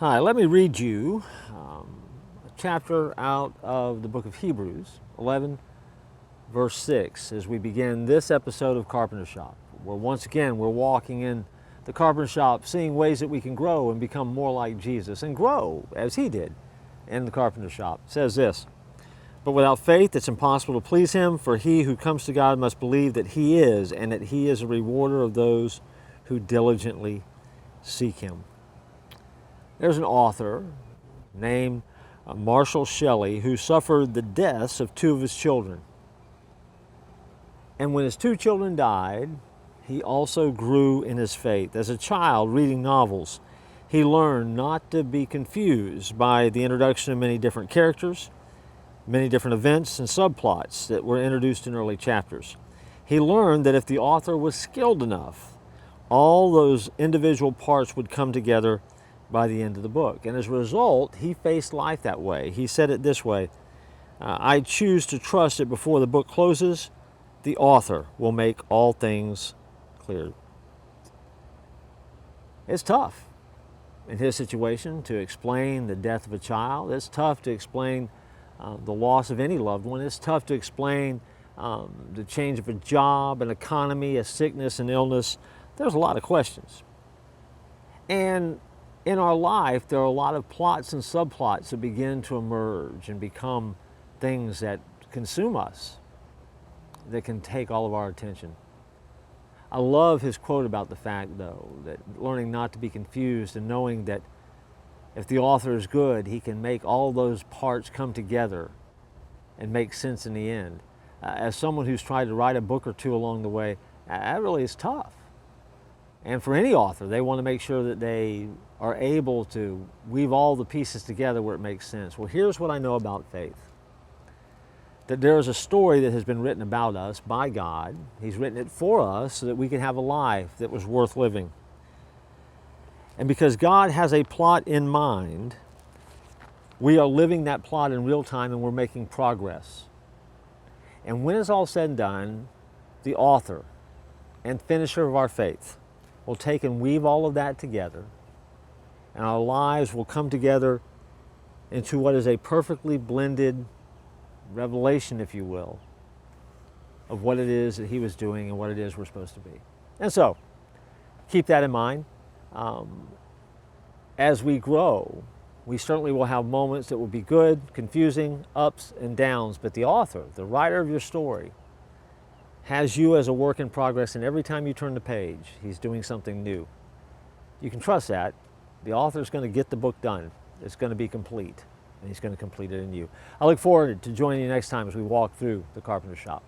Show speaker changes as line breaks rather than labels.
Hi, let me read you a chapter out of the book of Hebrews, 11, verse 6, as we begin this episode of Carpenter Shop, where once again we're walking in the Carpenter Shop, seeing ways that we can grow and become more like Jesus and grow as he did in the Carpenter Shop. It says this, "But without faith it's impossible to please him, for he who comes to God must believe that he is, and that he is a rewarder of those who diligently seek him." There's an author named Marshall Shelley who suffered the deaths of two of his children. And when his two children died, he also grew in his faith. As a child reading novels, he learned not to be confused by the introduction of many different characters, many different events and subplots that were introduced in early chapters. He learned that if the author was skilled enough, all those individual parts would come together by the end of the book. And as a result, he faced life that way. He said it this way, "I choose to trust that before the book closes, the author will make all things clear." It's tough in his situation to explain the death of a child. It's tough to explain the loss of any loved one. It's tough to explain the change of a job, an economy, a sickness, an illness. There's a lot of questions. And in our life, there are a lot of plots and subplots that begin to emerge and become things that consume us, that can take all of our attention. I love his quote about the fact, though, that learning not to be confused and knowing that if the author is good, he can make all those parts come together and make sense in the end. As someone who's tried to write a book or two along the way, that really is tough. And for any author, they want to make sure that they are able to weave all the pieces together where it makes sense. Well, here's what I know about faith. That there is a story that has been written about us by God. He's written it for us so that we can have a life that was worth living. And because God has a plot in mind, we are living that plot in real time and we're making progress. And when it's all said and done, the author and finisher of our faith will take and weave all of that together, and our lives will come together into what is a perfectly blended revelation, if you will, of what it is that he was doing and what it is we're supposed to be. And so, keep that in mind. As we grow, we certainly will have moments that will be good, confusing, ups and downs, but the author, the writer of your story, has you as a work in progress, and every time you turn the page, he's doing something new. You can trust that. The author's going to get the book done. It's going to be complete, and he's going to complete it in you. I look forward to joining you next time as we walk through the Carpenter Shop.